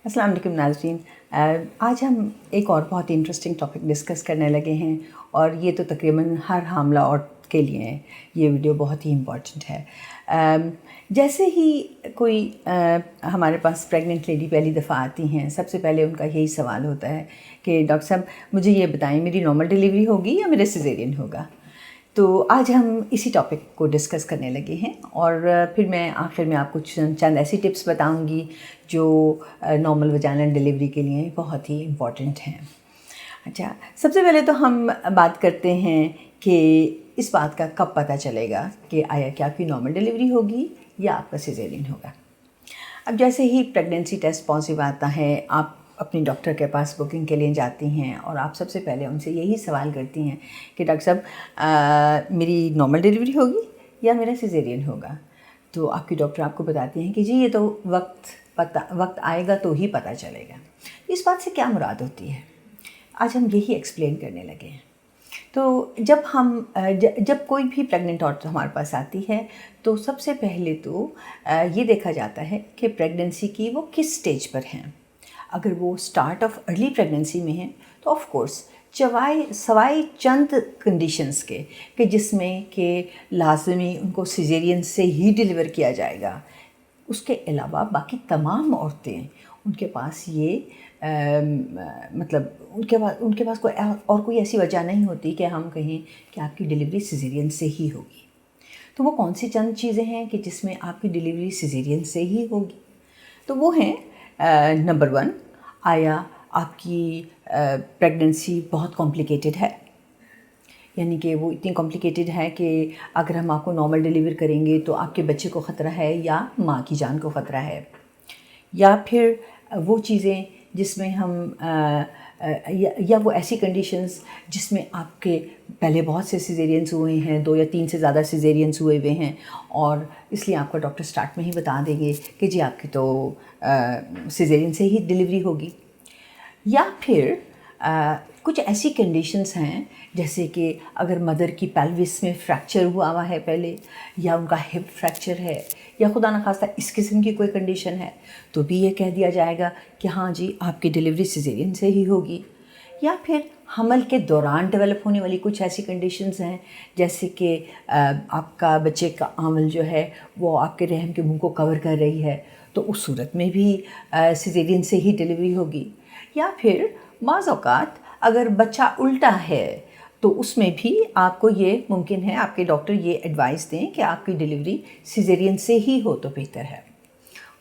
अस्सलाम वालेकुम नाज़रीन। आज हम एक और बहुत ही इंटरेस्टिंग टॉपिक डिस्कस करने लगे हैं और ये तो तकरीबन हर हामला औरत के लिए है। ये वीडियो बहुत ही इम्पॉर्टेंट है। जैसे ही कोई हमारे पास प्रेग्नेंट लेडी पहली दफ़ा आती हैं, सबसे पहले उनका यही सवाल होता है कि डॉक्टर साहब मुझे ये बताएं, मेरी नॉर्मल डिलीवरी होगी या मेरा सिजेरियन होगा। तो आज हम इसी टॉपिक को डिस्कस करने लगे हैं और फिर मैं आखिर में आपको चंद ऐसी टिप्स बताऊंगी जो नॉर्मल वजाइनल डिलीवरी के लिए बहुत ही इम्पॉर्टेंट हैं। अच्छा, सबसे पहले तो हम बात करते हैं कि इस बात का कब पता चलेगा कि आया कि आपकी नॉर्मल डिलीवरी होगी या आपका सिजेरियन होगा। अब जैसे ही प्रेगनेंसी टेस्ट पॉजिटिव आता है, आप अपनी डॉक्टर के पास बुकिंग के लिए जाती हैं और आप सबसे पहले उनसे यही सवाल करती हैं कि डॉक्टर साहब मेरी नॉर्मल डिलीवरी होगी या मेरा सिजेरियन होगा। तो आपकी डॉक्टर आपको बताती हैं कि जी ये तो वक्त आएगा तो ही पता चलेगा। इस बात से क्या मुराद होती है, आज हम यही एक्सप्लेन करने लगे हैं। तो जब कोई भी प्रेग्नेंट औरत हमारे पास आती है तो सबसे पहले तो ये देखा जाता है कि प्रेगनेंसी की वो किस स्टेज पर हैं। अगर वो स्टार्ट ऑफ अर्ली प्रेगनेंसी में हैं तो of course Sawai Chand conditions के कि जिसमें कि लाजमी उनको सिजेरियन से ही डिलीवर किया जाएगा, उसके अलावा बाकी तमाम औरतें उनके पास ये मतलब उनके पास कोई ऐसी वजह नहीं होती कि हम कहें कि आपकी डिलीवरी सिजेरियन से ही होगी। तो वो कौन सी चंद चीज़ें हैं कि जिसमें आपकी डिलीवरी सिजेरियन से ही होगी। तो वो हैं नंबर 1, आया आपकी प्रेगनेंसी बहुत कॉम्प्लिकेटेड है, यानी कि वो इतनी कॉम्प्लिकेटेड है कि अगर हम आपको नॉर्मल डिलीवर करेंगे तो आपके बच्चे को ख़तरा है या माँ की जान को ख़तरा है। या फिर वो चीज़ें जिसमें हम या वो ऐसी कंडीशंस जिसमें आपके पहले बहुत से सिजेरियंस हुए हैं, 2 या 3 से ज़्यादा सिजेरियंस हुए हुए हैं और इसलिए आपका डॉक्टर स्टार्ट में ही बता देंगे कि जी आपकी तो सिजेरियन से ही डिलीवरी होगी। या फिर कुछ ऐसी कंडीशंस हैं जैसे कि अगर मदर की पेल्विस में फ्रैक्चर हुआ है पहले, या उनका हिप फ्रैक्चर है, या खुदा न खास्ता इस किस्म की कोई कंडीशन है, तो भी ये कह दिया जाएगा कि हाँ जी आपकी डिलीवरी सिजेरियन से ही होगी। या फिर हमल के दौरान डेवलप होने वाली कुछ ऐसी कंडीशंस हैं जैसे कि आपका बच्चे का आंवल जो है वो आपके रहम के मुंह को कवर कर रही है, तो उस सूरत में भी सिजेरियन से ही डिलीवरी होगी। या फिर बाज़ औक़ात अगर बच्चा उल्टा है तो उसमें भी आपको ये मुमकिन है, आपके डॉक्टर ये एडवाइस दें कि आपकी डिलीवरी सिजेरियन से ही हो तो बेहतर है।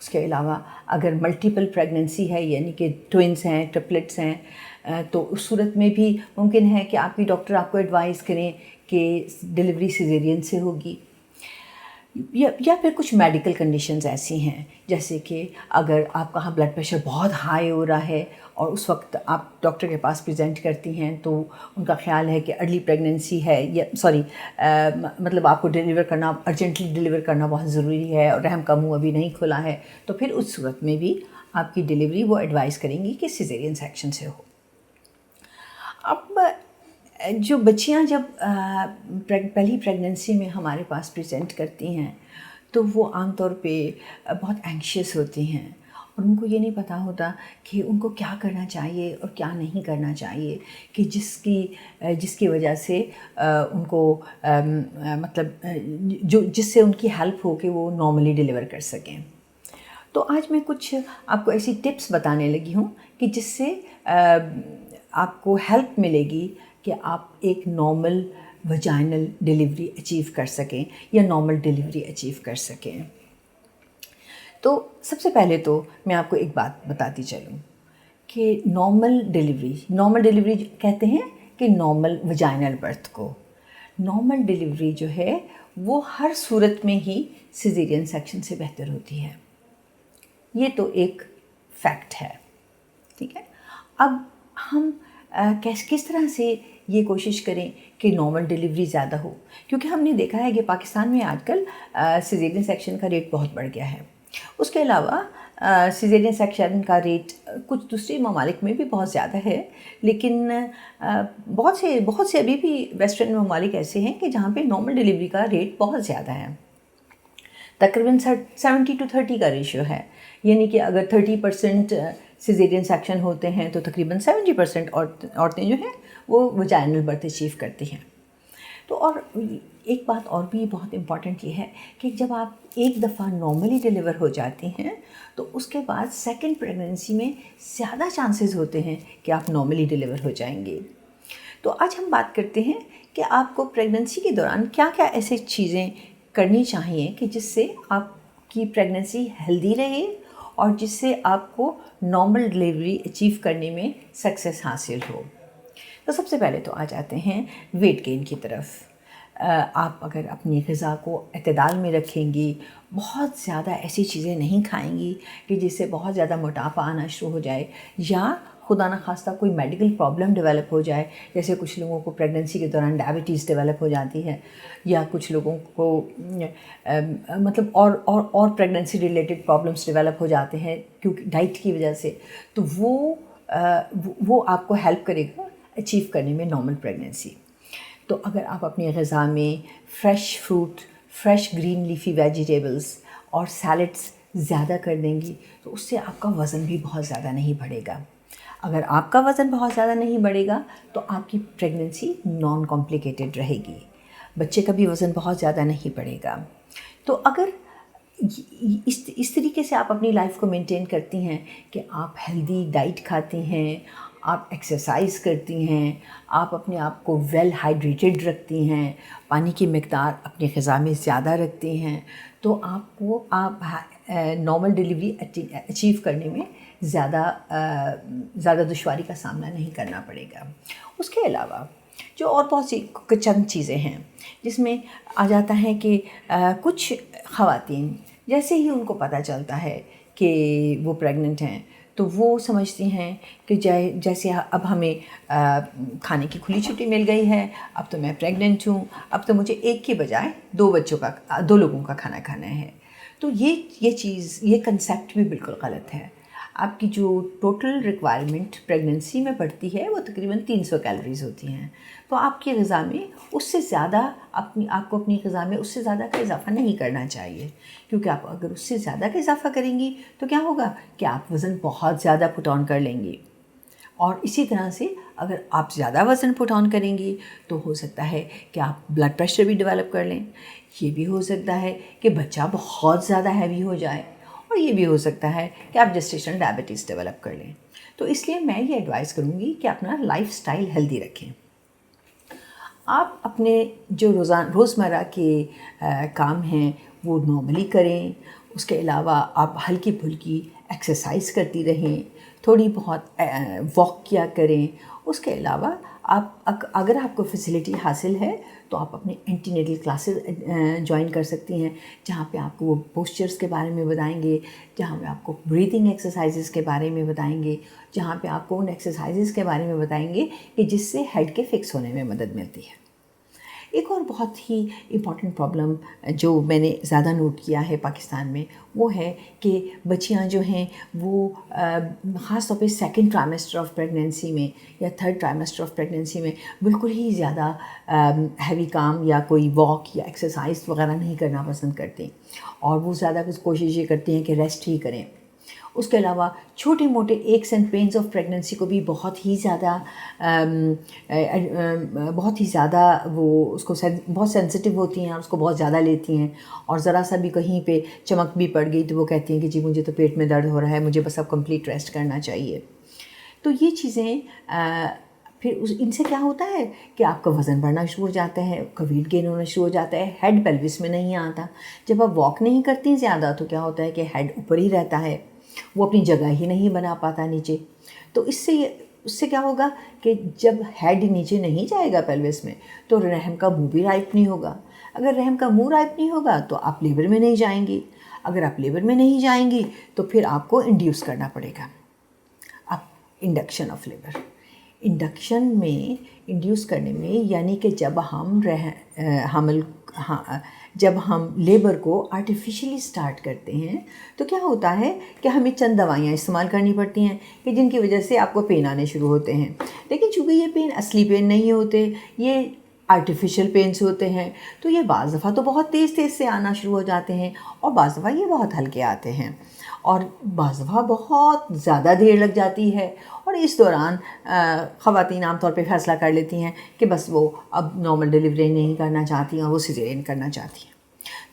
उसके अलावा अगर मल्टीपल प्रेगनेंसी है, यानी कि ट्विंस हैं, ट्रिपलेट्स हैं, तो उस सूरत में भी मुमकिन है कि आपकी डॉक्टर आपको एडवाइस करें कि डिलीवरी सिजेरियन से होगी। या फिर कुछ मेडिकल कंडीशंस ऐसी हैं जैसे कि अगर आपका ब्लड प्रेशर बहुत हाई हो रहा है और उस वक्त आप डॉक्टर के पास प्रेजेंट करती हैं तो उनका ख्याल है कि अर्ली प्रेगनेंसी है, या मतलब आपको अर्जेंटली डिलीवर करना बहुत ज़रूरी है और रहम का मुंह अभी नहीं खुला है, तो फिर उस सूरत में भी आपकी डिलीवरी वो एडवाइस करेंगी कि सिजेरियन सेक्शन से हो। अब जो बच्चियां जब पहली प्रेगनेंसी में हमारे पास प्रेजेंट करती हैं तो वो आमतौर पे बहुत एंग्शियस होती हैं और उनको ये नहीं पता होता कि उनको क्या करना चाहिए और क्या नहीं करना चाहिए, कि जिसकी वजह से उनको जिससे उनकी हेल्प हो कि वो नॉर्मली डिलीवर कर सकें। तो आज मैं कुछ आपको ऐसी टिप्स बताने लगी हूँ कि जिससे आपको हेल्प मिलेगी कि आप एक नॉर्मल वजाइनल डिलीवरी अचीव कर सकें या नॉर्मल डिलीवरी अचीव कर सकें। तो सबसे पहले तो मैं आपको एक बात बताती चलूँ कि नॉर्मल डिलीवरी कहते हैं कि नॉर्मल वजाइनल बर्थ को। नॉर्मल डिलीवरी जो है वो हर सूरत में ही सिजेरियन सेक्शन से बेहतर होती है, ये तो एक फैक्ट है, ठीक है। अब हम किस तरह से ये कोशिश करें कि नॉर्मल डिलीवरी ज़्यादा हो, क्योंकि हमने देखा है कि पाकिस्तान में आजकल सिजेरियन सेक्शन का रेट बहुत बढ़ गया है। उसके अलावा सिजेरियन सेक्शन का रेट कुछ दूसरे ममालिक में भी बहुत ज़्यादा है, लेकिन बहुत से अभी भी वेस्टर्न ममालिक ऐसे हैं कि जहाँ पे नॉर्मल डिलीवरी का रेट बहुत ज़्यादा है। तकरीबन 70 to 30 का रेशियो है, यानी कि अगर 30% सिजेरियन सेक्शन होते हैं तो तकरीबन 70% औरतें जो हैं वो वजाइनल बर्थ अचीव करती हैं। तो और एक बात और भी बहुत इम्पॉर्टेंट ये है कि जब आप एक दफ़ा नॉर्मली डिलीवर हो जाती हैं तो उसके बाद सेकंड प्रेगनेंसी में ज़्यादा चांसेस होते हैं कि आप नॉर्मली डिलीवर हो जाएंगे। तो आज हम बात करते हैं कि आपको प्रेगनेंसी के दौरान क्या क्या ऐसी चीज़ें करनी चाहिए कि जिससे आपकी प्रेगनेंसी हेल्दी रहे और जिससे आपको नॉर्मल डिलीवरी अचीव करने में सक्सेस हासिल हो। तो सबसे पहले तो आ जाते हैं वेट गेन की तरफ। आप अगर अपनी ग़िज़ा को एतदाल में रखेंगी, बहुत ज़्यादा ऐसी चीज़ें नहीं खाएंगी कि जिससे बहुत ज़्यादा मोटापा आना शुरू हो जाए या खुदा न खास्ता कोई मेडिकल प्रॉब्लम डेवलप हो जाए। जैसे कुछ लोगों को प्रेगनेंसी के दौरान डायबिटीज़ डेवलप हो जाती है या कुछ लोगों को मतलब और प्रेगनेंसी रिलेटेड प्रॉब्लम्स डेवलप हो जाते हैं क्योंकि डाइट की वजह से। तो वो आपको हेल्प करेगा अचीव करने में नॉर्मल प्रेगनेंसी। तो अगर आप अपनी ग़िज़ा में fresh fruit, fresh green leafy vegetables और सैलड्स ज़्यादा कर देंगी तो उससे आपका वज़न भी बहुत ज़्यादा नहीं बढ़ेगा। अगर आपका वज़न बहुत ज़्यादा नहीं बढ़ेगा तो आपकी प्रेगनेंसी नॉन कॉम्प्लिकेटेड रहेगी, बच्चे का भी वज़न बहुत ज़्यादा नहीं बढ़ेगा। तो अगर इस तरीके से आप अपनी लाइफ को मेंटेन करती हैं कि आप हेल्दी डाइट खाती हैं, आप एक्सरसाइज करती हैं, आप अपने आप को वेल हाइड्रेटेड रखती हैं, पानी की मिक़दार अपनी ग़िज़ा में ज़्यादा रखती हैं, तो आप नॉर्मल डिलीवरी अचीव करने में ज़्यादा दुश्वारी का सामना नहीं करना पड़ेगा। उसके अलावा जो और बहुत सी चंद चीज़ें हैं जिसमें आ जाता है कि कुछ ख़वातीन जैसे ही उनको पता चलता है कि वो प्रेग्नेंट हैं तो वो समझती हैं कि जैसे अब हमें खाने की खुली छुट्टी मिल गई है, अब तो मैं प्रेग्नेंट हूँ, अब तो मुझे एक की बजाय दो लोगों का खाना खाना है। तो ये कंसेप्ट भी बिल्कुल गलत है। आपकी जो टोटल रिक्वायरमेंट प्रेगनेंसी में पड़ती है वो तकरीबन 300 कैलोरीज़ होती हैं। तो आपकी ग़िज़ा में उससे ज़्यादा आपको अपनी ग़िज़ा में उससे ज़्यादा का इजाफ़ा नहीं करना चाहिए, क्योंकि आप अगर उससे ज़्यादा का इजाफ़ा करेंगी तो क्या होगा कि आप वज़न बहुत ज़्यादा पुट ऑन कर लेंगी। और इसी तरह से अगर आप ज़्यादा वज़न पुट ऑन करेंगी तो हो सकता है कि आप ब्लड प्रेशर भी डेवलप कर लें। ये भी हो सकता है कि बच्चा बहुत ज़्यादा हैवी हो जाए और ये भी हो सकता है कि आप जेस्टेशनल डायबिटीज़ डेवलप कर लें। तो इसलिए मैं ये एडवाइस करूँगी कि अपना लाइफस्टाइल हेल्दी रखें। आप अपने जो रोज़मर्रा के काम हैं वो नॉर्मली करें। उसके अलावा आप हल्की फुल्की एक्सरसाइज करती रहें, थोड़ी बहुत वॉक किया करें। उसके अलावा आप अगर आपको फैसिलिटी हासिल है तो आप अपने एंटीनेटल क्लासेस ज्वाइन कर सकती हैं, जहाँ पे आपको वो पोस्चर्स के बारे में बताएंगे, जहाँ पे आपको ब्रीथिंग एक्सरसाइजेस के बारे में बताएंगे, जहाँ पे आपको उन एक्सरसाइजेस के बारे में बताएंगे कि जिससे हेड के फिक्स होने में मदद मिलती है। एक और बहुत ही इम्पॉर्टेंट प्रॉब्लम जो मैंने ज़्यादा नोट किया है पाकिस्तान में वो है कि बच्चियां जो हैं वो ख़ास तौर पे सेकंड ट्राइमेस्टर ऑफ प्रेगनेंसी में या थर्ड ट्राइमेस्टर ऑफ प्रेगनेंसी में बिल्कुल ही ज़्यादा हैवी काम या कोई वॉक या एक्सरसाइज वगैरह नहीं करना पसंद करती, और वो ज़्यादा कोशिश ये करती हैं कि रेस्ट ही करें। उसके अलावा छोटे मोटे x and pains of pregnancy को भी बहुत ही ज़्यादा वो उसको बहुत सेंसिटिव होती हैं और उसको बहुत ज़्यादा लेती हैं, और ज़रा सा भी कहीं पे चमक भी पड़ गई तो वो कहती हैं कि जी मुझे तो पेट में दर्द हो रहा है, मुझे बस अब कंप्लीट रेस्ट करना चाहिए। तो ये चीज़ें फिर इनसे क्या होता है कि आपका वज़न बढ़ना शुरू हो जाता है, आपका वेट गेन होना शुरू हो जाता है, हेड पेल्विस में नहीं आता। जब आप वॉक नहीं करती ज़्यादा तो क्या होता है कि हेड ऊपर ही रहता है, वो अपनी जगह ही नहीं बना पाता नीचे। तो उससे क्या होगा कि जब हेड नीचे नहीं जाएगा पेल्विस में तो रहम का मुंह भी राइप नहीं होगा। अगर रहम का मुंह राइप नहीं होगा तो आप लेबर में नहीं जाएंगी। अगर आप लेबर में नहीं जाएंगी तो फिर आपको इंड्यूस करना पड़ेगा। अब इंडक्शन में इंड्यूस करने में यानी कि जब हम लेबर को आर्टिफिशियली स्टार्ट करते हैं तो क्या होता है कि हमें चंद दवाइयाँ इस्तेमाल करनी पड़ती हैं कि जिनकी वजह से आपको पेन आने शुरू होते हैं। लेकिन चूँकि ये पेन असली पेन नहीं होते, ये आर्टिफिशियल पेन्स होते हैं, तो ये बाज़ दफ़ा तो बहुत तेज़ तेज़ से आना शुरू हो जाते हैं और बाज़ दफ़ा ये बहुत हल्के आते हैं और बाज़ दफ़ा बहुत ज़्यादा देर लग जाती है। और इस दौरान ख़वातीन आम तौर पे फ़ैसला कर लेती हैं कि बस वो अब नॉर्मल डिलीवरी नहीं करना चाहती हैं, वो सिज़ेरियन करना चाहती हैं।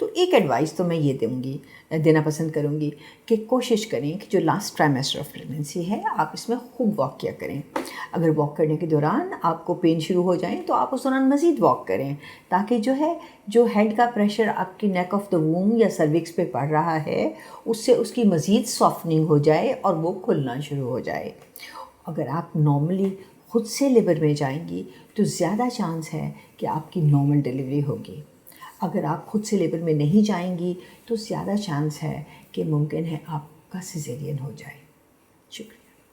तो एक एडवाइस तो मैं ये देना पसंद करूँगी कि कोशिश करें कि जो लास्ट ट्राइमेस्टर ऑफ प्रेगनेंसी है आप इसमें खूब वॉक किया करें। अगर वॉक करने के दौरान आपको पेन शुरू हो जाए तो आप उस दौरान मज़ीद वॉक करें, ताकि जो हेड का प्रेशर आपकी नेक ऑफ द वूम या सर्विक्स पे पड़ रहा है उससे उसकी मज़ीद सॉफ्टनिंग हो जाए और वो खुलना शुरू हो जाए। अगर आप नॉर्मली ख़ुद से लेबर में जाएंगी तो ज़्यादा चांस है कि आपकी नॉर्मल डिलीवरी होगी। अगर आप खुद से लेबर में नहीं जाएंगी तो ज़्यादा चांस है कि मुमकिन है आपका सिज़ेरियन हो जाए। शुक्रिया।